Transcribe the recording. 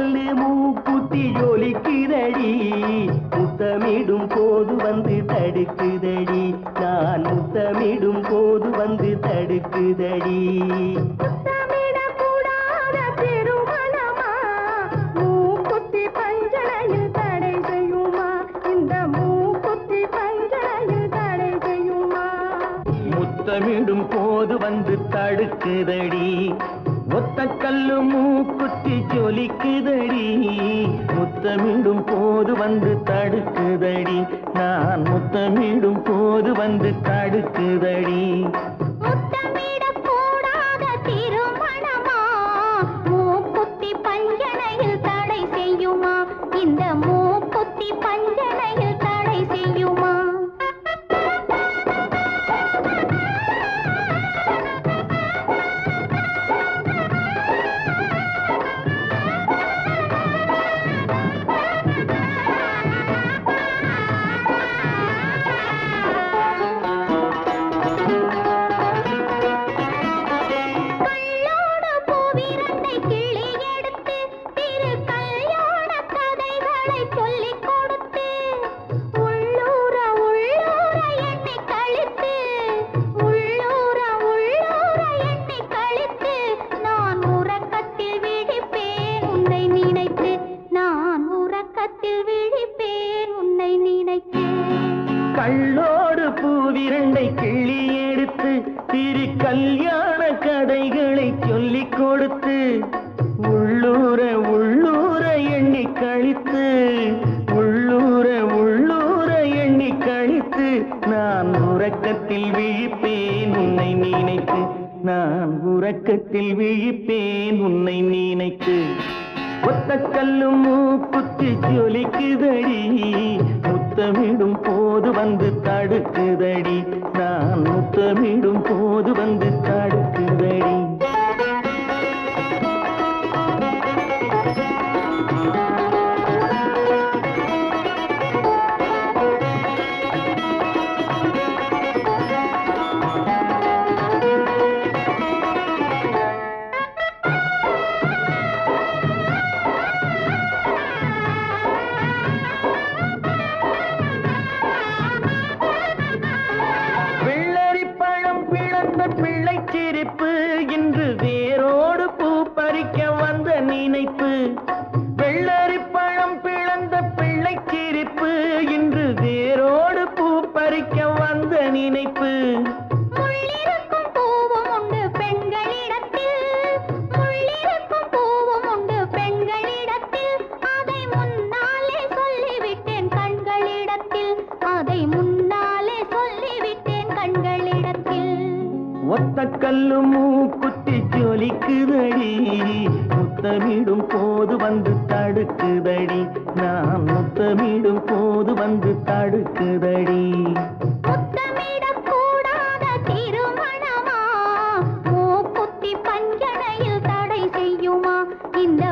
கல்லு மூக்குத்தி ஜொலிக்குதடி முத்தமிடும் போது வந்து தடுக்குதடி நான் முத்தமிடும் போது வந்து தடுக்குதடி முத்தமிடக்கூடாத திருமணமா மூக்குத்தி பஞ்சனையில் தடை செய்யுமா இந்த மூக்குத்தி பஞ்சனையில் தடை செய்யுமா முத்தமிடும் போது வந்து தடுக்குதடி ஒத்த கல்லு மூக்குத்தி ஜொலிக்குதடி முத்தமிடும் போது வந்து தடுக்குதடி நான் முத்தமிடும் போது வந்து தடுக்குதடி முத்தமிடக்கூடாத திருமணமா மூக்குத்தி பஞ்சனையில் தடை செய்யுமா இந்த மூக்குத்தி பஞ்சனையில் தடை செய்யுமா கள்ளோடு பூவிரண்டை கிள்ளி எடுத்து திரு கல்யாண கதைகளை சொல்லிக் கொடுத்து உள்ளூர உள்ளூர எண்ணி கழித்து உள்ளூர உள்ளூர எண்ணி கழித்து நான் உறக்கத்தில் விழிப்பேன் உன்னை நினைத்து நான் உறக்கத்தில் விழிப்பேன் உன்னை நினைத்து ஒத்த கல்லு மூக்குத்தி ஜொலிக்குதடி முத்தமிடும் போது வந்து தடுக்குதடி நான் முத்தமிடும் போது வந்து தடுக்குதடி பிள்ளை சிரிப்பு இன்று வேரோடு பூ பறிக்க வந்த நினைப்பு வெள்ளரி பழம் பிளந்த பிள்ளை சிரிப்பு இன்று வேரோடு பூ பறிக்க வந்த நினைப்பு முள்ளிருக்கும் பூவும் உண்டு பெண்களிடத்தில் முள்ளிருக்கும் பூவும் உண்டு பெண்களிடத்தில் அதை முன்னாலே சொல்லிவிட்டேன் கண்களிடத்தில் அதை முன்னாலே சொல்லிவிட்டேன் கண்களிடத்தில் ஒத்த கல்லு மூக்குத்தி ஜொலிக்குதடி முத்தமிடும் போது வந்து தடுக்குதடி நான் முத்தமிடும் போது வந்து தடுக்குதடி முத்தமிடக்கூடாத திருமணமா மூக்குத்தி பஞ்சனையில் தடை செய்யுமா இந்த